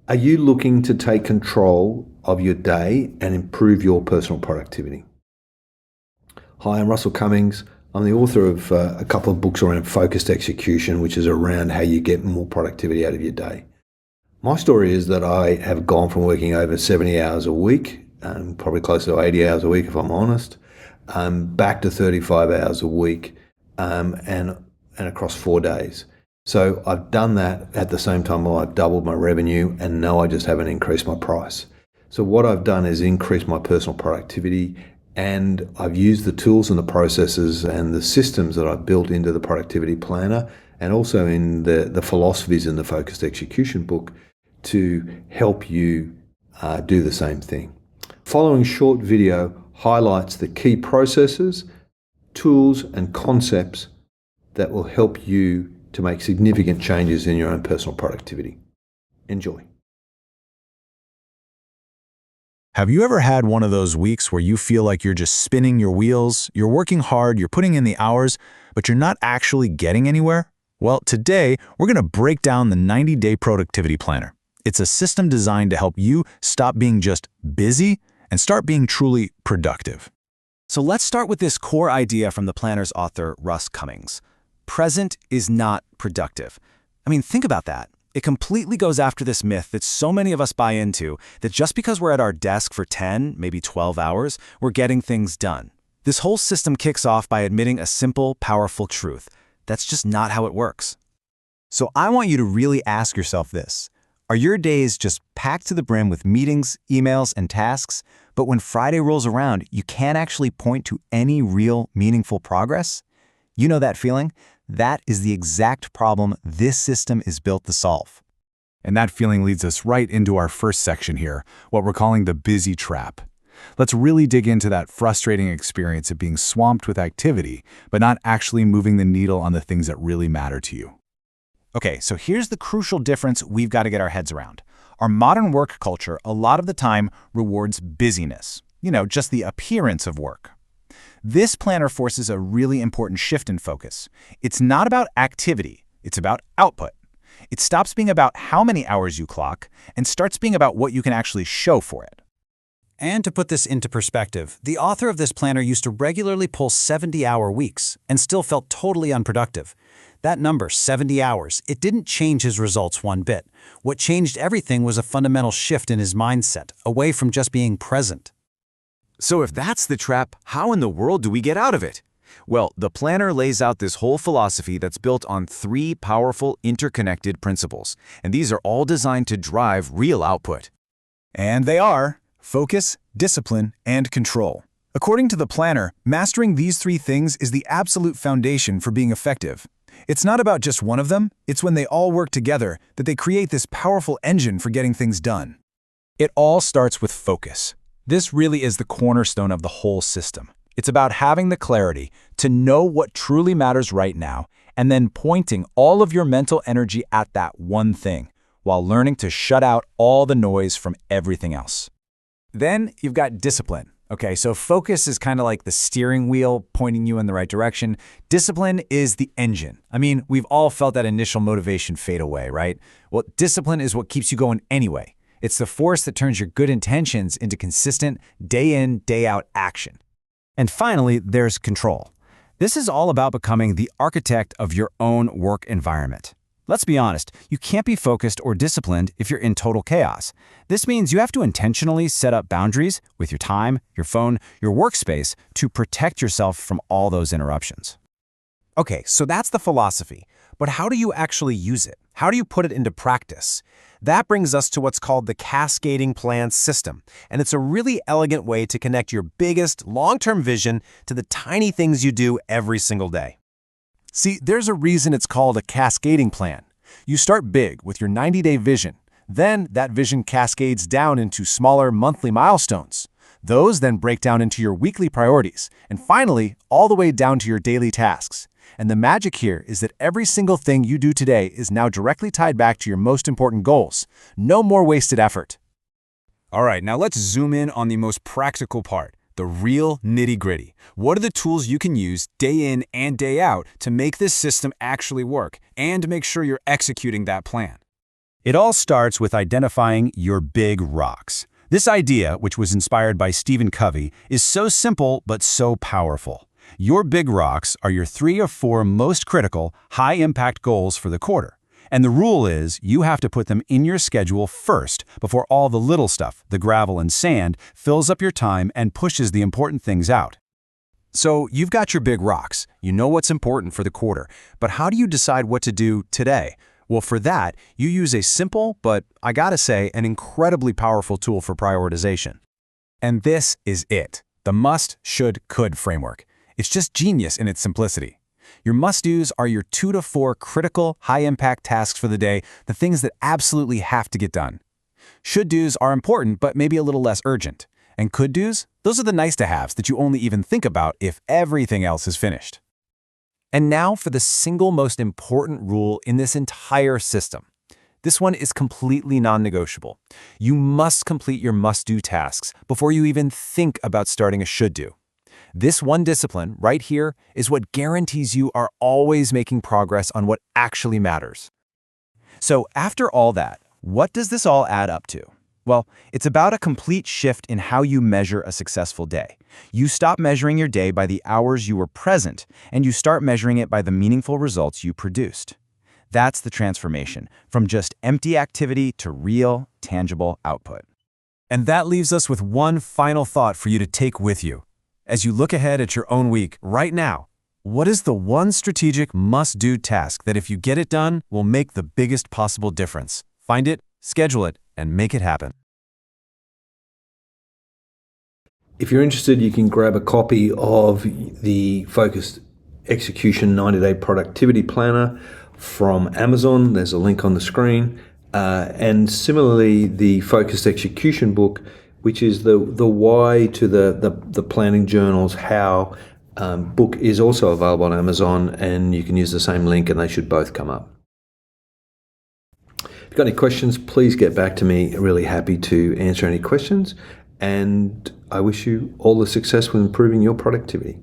Are you looking to take control of your day and improve your personal productivity? Hi, I'm Russell Cummings. I'm the author of a couple of books around focused execution, which is around how you get more productivity out of your day. My story is that I have gone from working over 70 hours a week, probably close to 80 hours a week if I'm honest, back to 35 hours a week and across 4 days. So I've done that at the same time while I've doubled my revenue, and no, I just haven't increased my price. So what I've done is increase my personal productivity, and I've used the tools and the processes and the systems that I've built into the productivity planner and also in the philosophies in the focused execution book to help you do the same thing. Following short video highlights the key processes, tools and concepts that will help you to make significant changes in your own personal productivity. Enjoy. Have you ever had one of those weeks where you feel like you're just spinning your wheels, you're working hard, you're putting in the hours, but you're not actually getting anywhere? Well, today we're going to break down the 90-day productivity planner. It's a system designed to help you stop being just busy and start being truly productive. So let's start with this core idea from the planner's author, Russ Cummings. Present is not productive. I mean, think about that. It completely goes after this myth that so many of us buy into, that just because we're at our desk for 10, maybe 12 hours, we're getting things done. This whole system kicks off by admitting a simple, powerful truth. That's just not how it works. So I want you to really ask yourself this. Are your days just packed to the brim with meetings, emails, and tasks, but when Friday rolls around, you can't actually point to any real, meaningful progress? You know that feeling? That is the exact problem this system is built to solve. And that feeling leads us right into our first section here, what we're calling the busy trap. Let's really dig into that frustrating experience of being swamped with activity, but not actually moving the needle on the things that really matter to you. Okay, so here's the crucial difference we've got to get our heads around. Our modern work culture a lot of the time rewards busyness, just the appearance of work. This planner forces a really important shift in focus. It's not about activity, it's about output. It stops being about how many hours you clock and starts being about what you can actually show for it. And to put this into perspective, the author of this planner used to regularly pull 70-hour weeks and still felt totally unproductive. That number, 70 hours, it didn't change his results one bit. What changed everything was a fundamental shift in his mindset, away from just being present. So if that's the trap, how in the world do we get out of it? Well, the planner lays out this whole philosophy that's built on 3 powerful interconnected principles, and these are all designed to drive real output. And they are focus, discipline, and control. According to the planner, mastering these 3 things is the absolute foundation for being effective. It's not about just one of them, it's when they all work together that they create this powerful engine for getting things done. It all starts with focus. This really is the cornerstone of the whole system. It's about having the clarity to know what truly matters right now and then pointing all of your mental energy at that one thing while learning to shut out all the noise from everything else. Then you've got discipline. Okay, so focus is kind of like the steering wheel pointing you in the right direction. Discipline is the engine. I mean, we've all felt that initial motivation fade away, right? Well, discipline is what keeps you going anyway. It's the force that turns your good intentions into consistent, day-in, day-out action. And finally, there's control. This is all about becoming the architect of your own work environment. Let's be honest, you can't be focused or disciplined if you're in total chaos. This means you have to intentionally set up boundaries with your time, your phone, your workspace to protect yourself from all those interruptions. Okay, so that's the philosophy. But how do you actually use it? How do you put it into practice? That brings us to what's called the cascading plan system, and it's a really elegant way to connect your biggest long-term vision to the tiny things you do every single day. See, there's a reason it's called a cascading plan. You start big with your 90-day vision. Then that vision cascades down into smaller monthly milestones. Those then break down into your weekly priorities, and finally, all the way down to your daily tasks. And the magic here is that every single thing you do today is now directly tied back to your most important goals. No more wasted effort. All right, now let's zoom in on the most practical part, the real nitty-gritty. What are the tools you can use day in and day out to make this system actually work and make sure you're executing that plan? It all starts with identifying your big rocks. This idea, which was inspired by Stephen Covey, is so simple but so powerful. Your big rocks are your 3 or 4 most critical, high-impact goals for the quarter. And the rule is you have to put them in your schedule first before all the little stuff, the gravel and sand, fills up your time and pushes the important things out. So you've got your big rocks. You know what's important for the quarter. But how do you decide what to do today? Well, for that, you use a simple, but I gotta say, an incredibly powerful tool for prioritization. And this is it, the must, should, could framework. It's just genius in its simplicity. Your must-dos are your 2 to 4 critical, high-impact tasks for the day, the things that absolutely have to get done. Should-dos are important, but maybe a little less urgent. And could-dos? Those are the nice-to-haves that you only even think about if everything else is finished. And now for the single most important rule in this entire system. This one is completely non-negotiable. You must complete your must-do tasks before you even think about starting a should-do. This one discipline, right here, is what guarantees you are always making progress on what actually matters. So after all that, what does this all add up to? Well, it's about a complete shift in how you measure a successful day. You stop measuring your day by the hours you were present, and you start measuring it by the meaningful results you produced. That's the transformation, from just empty activity to real, tangible output. And that leaves us with one final thought for you to take with you. As you look ahead at your own week, right now, what is the one strategic must-do task that if you get it done, will make the biggest possible difference? Find it, schedule it, and make it happen. If you're interested, you can grab a copy of the Focused Execution 90-Day Productivity Planner from Amazon. There's a link on the screen. And similarly, the Focused Execution book, which is the why to the planning journals, how book, is also available on Amazon, and you can use the same link and they should both come up. If you've got any questions, please get back to me. Really happy to answer any questions. And I wish you all the success with improving your productivity.